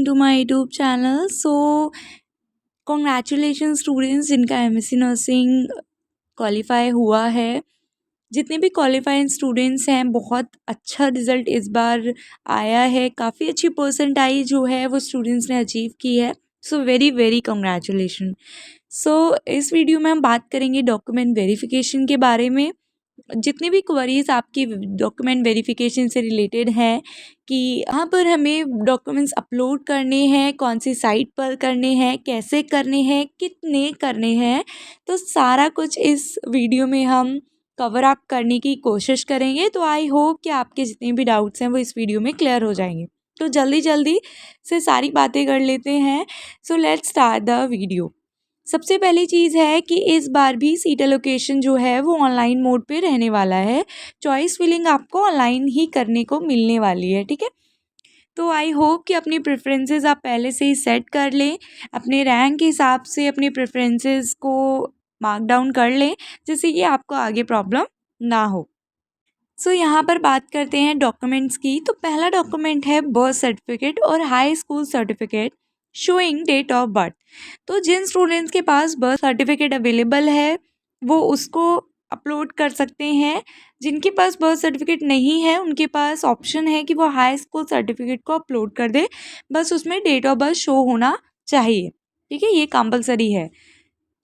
to my YouTube channel. So congratulations students जिनका MSc nursing qualify हुआ है। जितने भी क्वालिफाइंग स्टूडेंट्स हैं बहुत अच्छा रिज़ल्ट इस बार आया है, काफ़ी अच्छी परसेंटाइज जो है वो स्टूडेंट्स ने अचीव की है। So very very congratulation. So इस वीडियो में हम बात करेंगे डॉक्यूमेंट वेरिफिकेशन के बारे में। जितनी भी क्वेरीज आपकी डॉक्यूमेंट वेरिफिकेशन से रिलेटेड हैं कि यहाँ पर हमें डॉक्यूमेंट्स अपलोड करने हैं, कौन सी साइट पर करने हैं, कैसे करने हैं, कितने करने हैं, तो सारा कुछ इस वीडियो में हम कवर अप करने की कोशिश करेंगे। तो आई होप कि आपके जितने भी डाउट्स हैं वो इस वीडियो में क्लियर हो जाएंगे। तो जल्दी जल्दी से सारी बातें कर लेते हैं। So let's start the video. सबसे पहली चीज़ है कि इस बार भी सीट एलोकेशन जो है वो ऑनलाइन मोड पे रहने वाला है। चॉइस फिलिंग आपको ऑनलाइन ही करने को मिलने वाली है, ठीक है। तो आई होप कि अपनी प्रेफरेंसेस आप पहले से ही सेट कर लें, अपने रैंक के हिसाब से अपनी प्रेफरेंसेस को मार्क डाउन कर लें, जिससे कि आपको आगे प्रॉब्लम ना हो। सो यहाँ पर बात करते हैं डॉक्यूमेंट्स की। तो पहला डॉक्यूमेंट है बर्थ सर्टिफिकेट और high school certificate showing date of birth. तो जिन स्टूडेंट्स के पास बर्थ सर्टिफिकेट अवेलेबल है वो उसको अपलोड कर सकते हैं। जिनके पास बर्थ सर्टिफिकेट नहीं है उनके पास ऑप्शन है कि वो हाई स्कूल सर्टिफिकेट को अपलोड कर दे, बस उसमें डेट ऑफ बर्थ शो होना चाहिए, ठीक है। ये कंपलसरी है।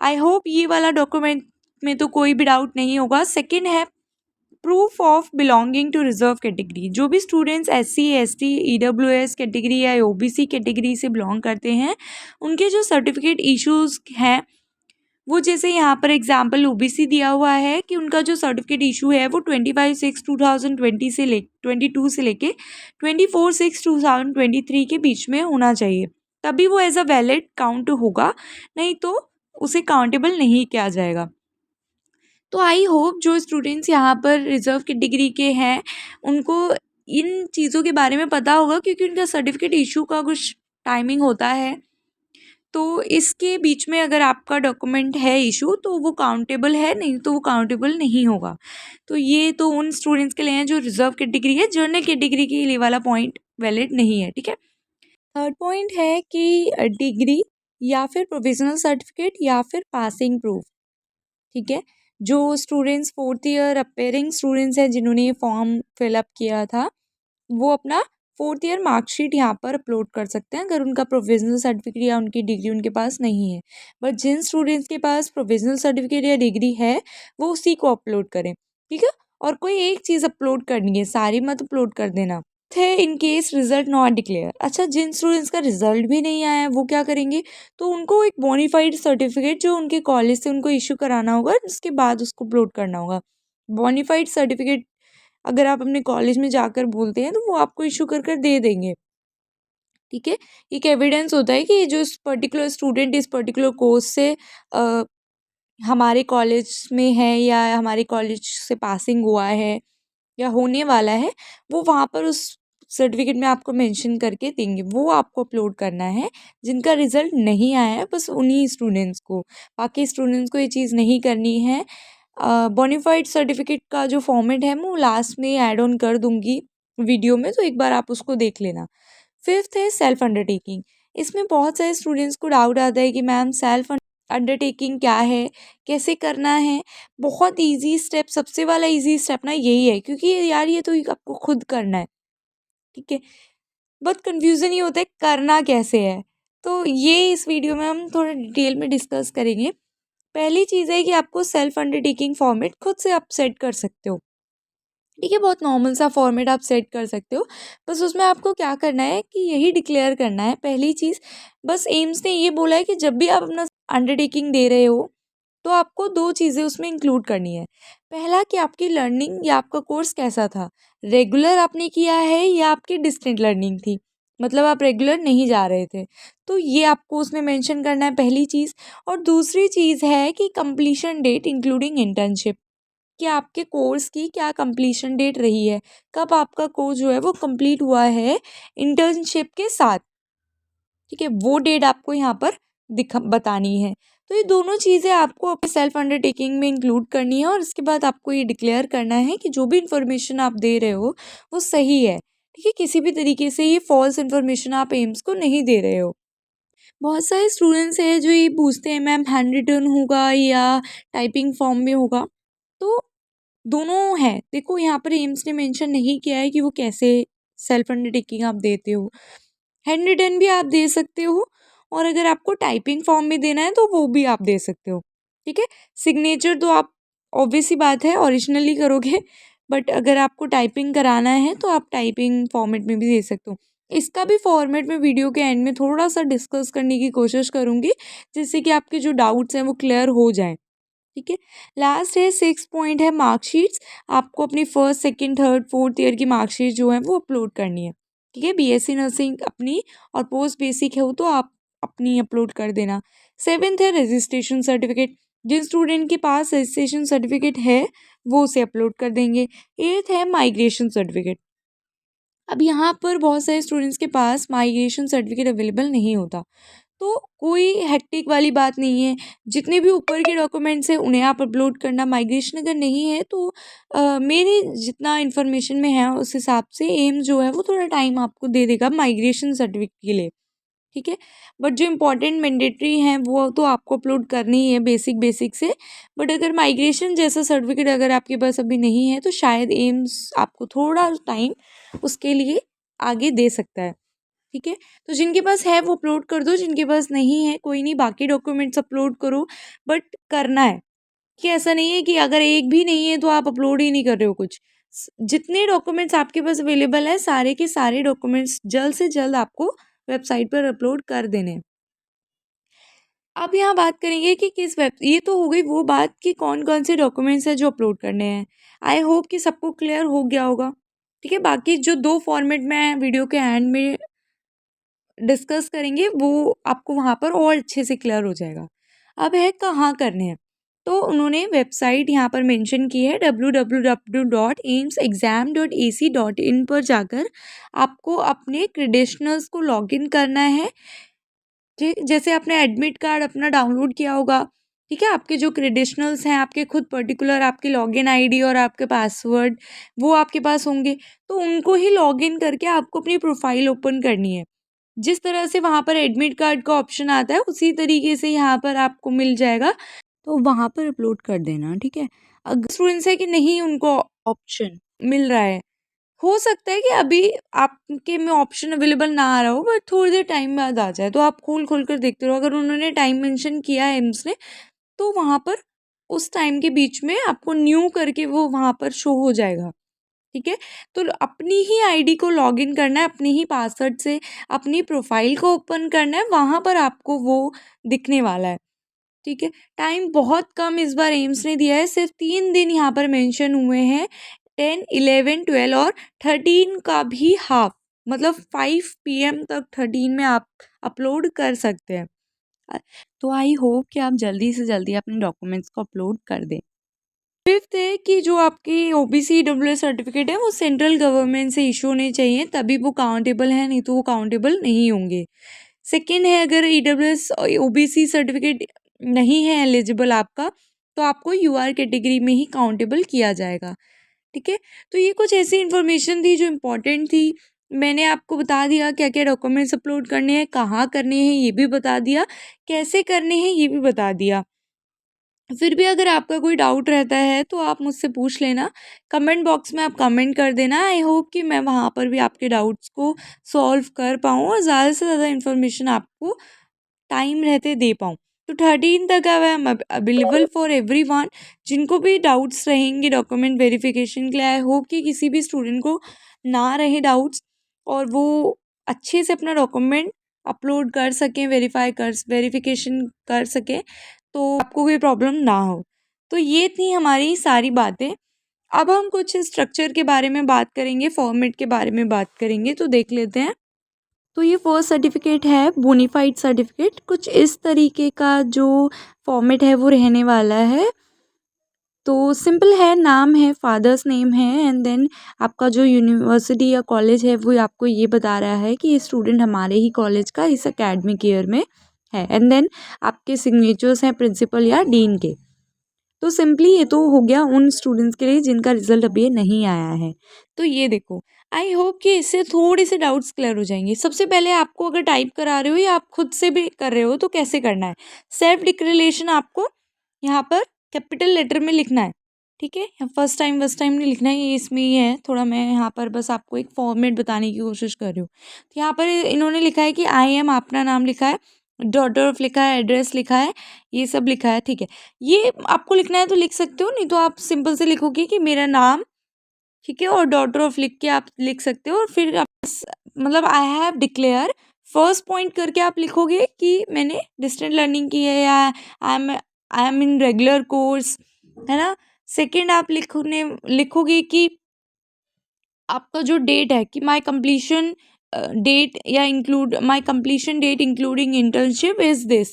आई होप ये वाला डॉक्यूमेंट में तो कोई भी डाउट नहीं होगा। सेकेंड है proof of belonging to reserve category. जो भी students SC ST EWS category या OBC कैटेगरी से बिलोंग करते हैं उनके जो सर्टिफिकेट इश्यूज हैं वो, जैसे यहाँ पर एग्जाम्पल OBC दिया हुआ है कि उनका जो सर्टिफिकेट इशू है वो 25/6/2020 से 22 से लेके 24/6/2023 के बीच में होना चाहिए, तभी वो एज अ वैलिड काउंट होगा, नहीं तो उसे काउंटेबल नहीं किया जाएगा। तो आई होप जो स्टूडेंट्स यहाँ पर रिजर्व कैटेगरी के हैं उनको इन चीज़ों के बारे में पता होगा, क्योंकि उनका सर्टिफिकेट इशू का कुछ टाइमिंग होता है। तो इसके बीच में अगर आपका डॉक्यूमेंट है इशू तो वो काउंटेबल है, नहीं तो वो काउंटेबल नहीं होगा। तो ये तो उन स्टूडेंट्स के लिए हैं जो रिजर्व कैटेगरी है। जनरल कैटेगरी के लिए वाला पॉइंट वैलिड नहीं है, ठीक है। थर्ड पॉइंट है कि डिग्री या फिर प्रोविजनल सर्टिफिकेट या फिर पासिंग प्रूफ, ठीक है। जो students 4th year appearing students हैं जिन्होंने ये फॉर्म फिलअप किया था वो अपना 4th ईयर मार्कशीट यहाँ पर अपलोड कर सकते हैं अगर उनका प्रोविजनल सर्टिफिकेट या उनकी डिग्री उनके पास नहीं है। बट जिन स्टूडेंट्स के पास प्रोविजनल सर्टिफिकेट या डिग्री है वो उसी को अपलोड करें, ठीक है। और कोई एक चीज़ अपलोड करनी है, सारी मत अपलोड कर देना। थे in case result not declare. अच्छा, जिन स्टूडेंट्स का रिजल्ट भी नहीं आया है वो क्या करेंगे, तो उनको एक बोनीफाइड सर्टिफिकेट जो उनके कॉलेज से उनको इशू कराना होगा, उसके बाद उसको अपलोड करना होगा। बोनीफाइड सर्टिफिकेट अगर आप अपने कॉलेज में जाकर बोलते हैं तो वो आपको इशू कर कर दे देंगे, ठीक है। एक एविडेंस होता है कि ये जो पर्टिकुलर स्टूडेंट इस पर्टिकुलर कोर्स से हमारे कॉलेज में है या हमारे कॉलेज से पासिंग हुआ है या होने वाला है, वो वहाँ पर उस सर्टिफिकेट में आपको मेंशन करके देंगे, वो आपको अपलोड करना है। जिनका रिजल्ट नहीं आया है बस उन्हीं स्टूडेंट्स को, बाकी स्टूडेंट्स को ये चीज़ नहीं करनी है। बोनीफाइड सर्टिफिकेट का जो फॉर्मेट है मैं लास्ट में ऐड ऑन कर दूंगी वीडियो में, तो एक बार आप उसको देख लेना। फिफ्थ है सेल्फ अंडरटेकिंग। इसमें बहुत सारे स्टूडेंट्स को डाउट आता है कि मैम सेल्फ अंडरटेकिंग क्या है, कैसे करना है। बहुत इजी स्टेप, सबसे वाला इजी स्टेप ना यही है, क्योंकि यार ये तो आपको खुद करना है, ठीक है। बहुत कंफ्यूजन ये होता है करना कैसे है, तो ये इस वीडियो में हम थोड़ा डिटेल में डिस्कस करेंगे। पहली चीज़ है कि आपको सेल्फ अंडरटेकिंग फॉर्मेट खुद से आप सेट कर सकते हो, ठीक है। बहुत नॉर्मल सा फॉर्मेट आप सेट कर सकते हो। बस उसमें आपको क्या करना है कि यही डिक्लेयर करना है। पहली चीज़, बस एम्स ने ये बोला है कि जब भी आप अपना अंडरटेकिंग दे रहे हो तो आपको 2 चीज़ें उसमें इंक्लूड करनी है। पहला कि आपकी लर्निंग या आपका कोर्स कैसा था, रेगुलर आपने किया है या आपकी डिस्टेंट लर्निंग थी, मतलब आप रेगुलर नहीं जा रहे थे, तो ये आपको उसमें मेंशन करना है, पहली चीज़। और दूसरी चीज़ है कि कंप्लीशन डेट इंक्लूडिंग इंटर्नशिप, कि आपके कोर्स की क्या कंप्लीशन डेट रही है, कब आपका कोर्स जो है वो कंप्लीट हुआ है इंटर्नशिप के साथ, ठीक है। वो डेट आपको यहाँ पर बतानी है। तो ये दोनों चीज़ें आपको अपने सेल्फ अंडरटेकिंग में इंक्लूड करनी है और इसके बाद आपको ये डिक्लेयर करना है कि जो भी इन्फॉर्मेशन आप दे रहे हो वो सही है, ठीक है, किसी भी तरीके से ये फॉल्स इन्फॉर्मेशन आप एम्स को नहीं दे रहे हो। बहुत सारे स्टूडेंट्स हैं जो ये पूछते हैं मैम हैंड रिटन होगा या टाइपिंग फॉर्म में होगा, तो दोनों है। देखो यहाँ पर एम्स ने मेंशन नहीं किया है कि वो कैसे सेल्फ अंडरटेकिंग आप देते हो। हैंड रिटन भी आप दे सकते हो और अगर आपको टाइपिंग फॉर्म में देना है तो वो भी आप दे सकते हो। ठीक है, सिग्नेचर तो आप ऑब्वियस सी बात है ओरिजिनली करोगे, बट अगर आपको टाइपिंग कराना है तो आप टाइपिंग फॉर्मेट में भी दे सकते हो। इसका भी फॉर्मेट में वीडियो के एंड में थोड़ा सा डिस्कस करने की कोशिश करूँगी, जिससे कि आपके जो डाउट्स हैं वो क्लियर हो जाएं। ठीक है, लास्ट है 6 पॉइंट है मार्कशीट्स। आपको अपनी first second third fourth year की मार्कशीट जो है वो अपलोड करनी है। ठीक है, बीएससी नर्सिंग अपनी और पोस्ट बेसिक है वो तो आप अपनी अपलोड कर देना। 7th है रजिस्ट्रेशन सर्टिफिकेट, जिन स्टूडेंट के पास रजिस्ट्रेशन सर्टिफिकेट है वो उसे अपलोड कर देंगे। 8th है माइग्रेशन सर्टिफिकेट। अब यहाँ पर बहुत सारे स्टूडेंट्स के पास माइग्रेशन सर्टिफिकेट अवेलेबल नहीं होता, तो कोई हेक्टिक वाली बात नहीं है। जितने भी ऊपर के डॉक्यूमेंट्स हैं उन्हें आप अपलोड करना। माइग्रेशन अगर नहीं है तो मेरे जितना इन्फॉर्मेशन में है उस हिसाब से एम्स जो है वो थोड़ा टाइम आपको दे देगा माइग्रेशन सर्टिफिकेट के लिए। ठीक है, बट जो इम्पोर्टेंट मैंडेटरी हैं वो तो आपको अपलोड करनी ही है बेसिक बेसिक से। बट अगर माइग्रेशन जैसा सर्टिफिकेट अगर आपके पास अभी नहीं है तो शायद एम्स आपको थोड़ा टाइम उसके लिए आगे दे सकता है। ठीक है, तो जिनके पास है वो अपलोड कर दो, जिनके पास नहीं है कोई नहीं, बाकी डॉक्यूमेंट्स अपलोड करो, बट करना है। कि ऐसा नहीं है कि अगर एक भी नहीं है तो आप अपलोड ही नहीं कर रहे हो कुछ। जितने डॉक्यूमेंट्स आपके पास अवेलेबल है सारे के सारे डॉक्यूमेंट्स जल्द से जल्द आपको वेबसाइट पर अपलोड कर देने हैं। अब यहाँ बात करेंगे कि किस वेब, ये तो हो गई वो बात कि कौन कौन से डॉक्यूमेंट्स हैं जो अपलोड करने हैं। आई होप कि सबको क्लियर हो गया होगा। ठीक है, बाकी जो 2 फॉर्मेट में वीडियो के एंड में डिस्कस करेंगे वो आपको वहाँ पर और अच्छे से क्लियर हो जाएगा। अब है कहाँ करने हैं, तो उन्होंने वेबसाइट यहाँ पर मेंशन की है www.aimsexam.ac.in पर जाकर आपको अपने क्रेडेंशियल्स को लॉगिन करना है। ठीक, जैसे आपने एडमिट कार्ड अपना डाउनलोड किया होगा, ठीक है, आपके जो क्रेडेंशियल्स हैं आपके खुद पर्टिकुलर आपकी लॉगिन आईडी और आपके पासवर्ड वो आपके पास होंगे, तो उनको ही लॉगिन करके आपको अपनी प्रोफाइल ओपन करनी है। जिस तरह से वहाँ पर एडमिट कार्ड का ऑप्शन आता है उसी तरीके से यहाँ पर आपको मिल जाएगा, तो वहाँ पर अपलोड कर देना। ठीक है, अगर स्टूडेंट्स है कि नहीं उनको ऑप्शन मिल रहा है, हो सकता है कि अभी आपके में ऑप्शन अवेलेबल ना आ रहा हो बट थोड़ी देर टाइम बाद आ जाए, तो आप खोल खोल कर देखते रहो। अगर उन्होंने टाइम मेंशन किया है एम्स ने तो वहाँ पर उस टाइम के बीच में आपको न्यू करके वो वहाँ पर शो हो जाएगा। ठीक है, तो अपनी ही आईडी को लॉगिन करना है, अपनी ही पासवर्ड से अपनी प्रोफाइल को ओपन करना है, वहाँ पर आपको वो दिखने वाला है। ठीक है, टाइम बहुत कम इस बार एम्स ने दिया है, सिर्फ 3 दिन यहाँ पर मेंशन हुए हैं, 10, 11, 12 और 13 का भी हाफ, मतलब 5 PM तक 13 में आप अपलोड कर सकते हैं। अ, तो आई होप कि आप जल्दी से जल्दी अपने डॉक्यूमेंट्स को अपलोड कर दें। 5th है कि जो आपकी ओबीसी ईडब्ल्यूएस सर्टिफिकेट है वो सेंट्रल गवर्नमेंट से इशू होने चाहिए, तभी वो काउंटेबल है, नहीं तो वो काउंटेबल नहीं होंगे। सेकंड है अगर ईडब्ल्यूएस ओबीसी सर्टिफिकेट नहीं है एलिजिबल आपका, तो आपको यूआर कैटेगरी में ही काउंटेबल किया जाएगा। ठीक है, तो ये कुछ ऐसी इन्फॉर्मेशन थी जो इम्पोर्टेंट थी। मैंने आपको बता दिया क्या क्या डॉक्यूमेंट्स अपलोड करने हैं, कहाँ करने हैं ये भी बता दिया, कैसे करने हैं ये भी बता दिया। फिर भी अगर आपका कोई डाउट रहता है तो आप मुझसे पूछ लेना, कमेंट बॉक्स में आप कमेंट कर देना। आई होप कि मैं वहाँ पर भी आपके डाउट्स को सॉल्व कर पाऊँ और ज़्यादा से ज़्यादा इन्फॉर्मेशन आपको टाइम रहते दे पाऊँ। तो 13 तक अब I am available for everyone. जिनको भी डाउट्स रहेंगे डॉक्यूमेंट वेरिफिकेशन के लिए, आई होप कि किसी भी स्टूडेंट को ना रहे डाउट्स और वो अच्छे से अपना डॉक्यूमेंट अपलोड कर सकें, वेरिफिकेशन कर सकें, तो आपको कोई प्रॉब्लम ना हो। तो ये थी हमारी सारी बातें। अब हम कुछ स्ट्रक्चर के बारे में बात करेंगे, फॉर्मेट के बारे में बात करेंगे, तो देख लेते हैं। तो ये फर्स्ट सर्टिफिकेट है बोनीफाइड सर्टिफिकेट, कुछ इस तरीके का जो फॉर्मेट है वो रहने वाला है। तो सिंपल है, नाम है, फादर्स नेम है एंड देन आपका जो यूनिवर्सिटी या कॉलेज है वो आपको ये बता रहा है कि ये स्टूडेंट हमारे ही कॉलेज का इस एकेडमिक ईयर में है, एंड देन आपके सिग्नेचर्स हैं प्रिंसिपल या डीन के। तो सिंपली ये तो हो गया उन स्टूडेंट्स के लिए जिनका रिजल्ट अभी नहीं आया है। तो ये देखो, आई होप कि इससे थोड़े से डाउट्स क्लियर हो जाएंगे। सबसे पहले आपको अगर टाइप करा रहे हो या आप खुद से भी कर रहे हो तो कैसे करना है। सेल्फ डिक्लेरेशन आपको यहाँ पर कैपिटल लेटर में लिखना है, ठीक है। फर्स्ट टाइम नहीं लिखना है, ये इसमें ही है थोड़ा, मैं यहाँ पर बस आपको एक फॉर्मेट बताने की कोशिश कर रही हूँ। तो यहाँ पर इन्होंने लिखा है कि आई एम, अपना नाम लिखा है, डॉटर ऑफ लिखा है, एड्रेस लिखा है, ये सब लिखा है, ठीक है। ये आपको लिखना है तो लिख सकते हो, नहीं तो आप सिंपल से लिखोगे कि मेरा नाम, ठीक है, और डॉटर ऑफ लिख के आप लिख सकते हो। और फिर आप मतलब आई हैव डिक्लेयर, फर्स्ट पॉइंट करके आप लिखोगे कि मैंने डिस्टेंट लर्निंग की है या I am in regular course, है ना। सेकंड आप लिखोगे कि आपका जो डेट है कि माई कंप्लीशन डेट या include my completion date including internship is this,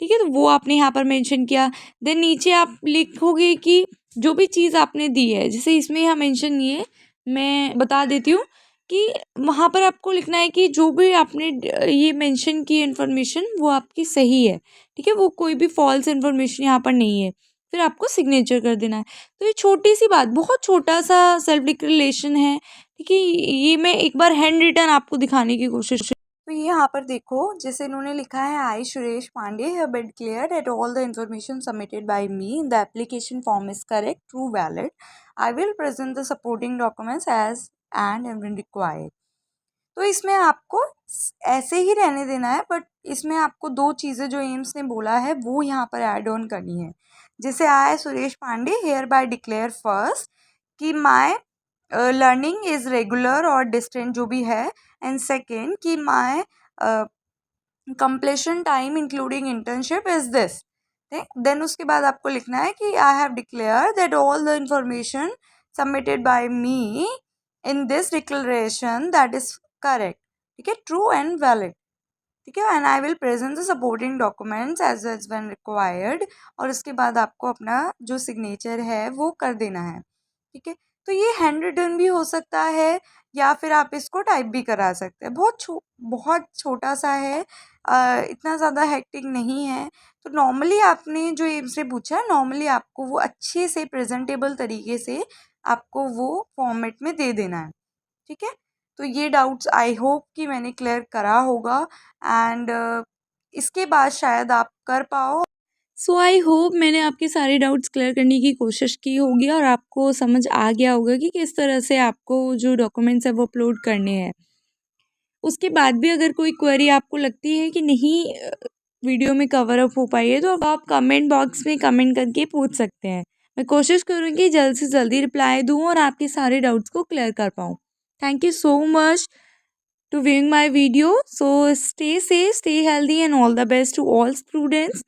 ठीक है, तो वो आपने यहाँ पर मेंशन किया। देन नीचे आप लिखोगे कि जो भी चीज़ आपने दी है, जैसे इसमें यहाँ मेंशन नहीं है, मैं बता देती हूँ कि वहाँ पर आपको लिखना है कि जो भी आपने ये मेंशन की इन्फॉर्मेशन वो आपकी सही है, ठीक है, वो कोई भी फॉल्स इन्फॉर्मेशन यहाँ पर नहीं है। फिर आपको सिग्नेचर कर देना है। तो ये छोटी सी बात, बहुत छोटा सा सेल्फ डिक्लेरेशन है, ठीक है। ये मैं एक बार हैंड रिटन आपको दिखाने की कोशिश। तो ये यहाँ पर देखो, जैसे इन्होंने लिखा है, I Suresh Pandey have been clear that all the information submitted by me in the application form is correct, true, valid. I will present the supporting documents as and when required. तो इसमें आपको ऐसे ही रहने देना है, बट इसमें आपको दो चीज़ें जो एम्स ने बोला है वो यहाँ पर ऐड ऑन करनी है। जैसे I Suresh Pandey hereby declare first कि माय लर्निंग इज रेगुलर और डिस्टेंट जो भी है, एंड सेकेंड कि my completion time including internship is this. Then उसके बाद आपको लिखना है कि I have declare that all the information submitted by me in this declaration that is correct, ठीक है, ट्रू एंड वैलिड, ठीक है, and I will present the supporting documents as when required. और उसके बाद आपको अपना जो सिग्नेचर है वो कर देना है, ठीक है। तो ये हैंड रिटन भी हो सकता है या फिर आप इसको टाइप भी करा सकते हैं। बहुत छोटा सा है, इतना ज़्यादा हेक्टिक नहीं है। तो नॉर्मली आपने जो एम से पूछा है, नॉर्मली आपको वो अच्छे से प्रेजेंटेबल तरीके से आपको वो फॉर्मेट में दे देना है, ठीक है। तो ये डाउट्स आई होप कि मैंने क्लियर करा होगा, एंड इसके बाद शायद आप कर पाओ। सो आई होप मैंने आपके सारे डाउट्स क्लियर करने की कोशिश की होगी और आपको समझ आ गया होगा कि किस तरह से आपको जो डॉक्यूमेंट्स है वो अपलोड करने हैं। उसके बाद भी अगर कोई क्वेरी आपको लगती है कि नहीं वीडियो में कवर अप हो पाई है, तो अब आप कमेंट बॉक्स में कमेंट करके पूछ सकते हैं। मैं कोशिश करूँगी जल्द से जल्दी रिप्लाई दूँ और आपके सारे डाउट्स को क्लियर कर पाऊँ। Thank you so much to viewing my video. So stay safe, stay healthy, and all the best to all students.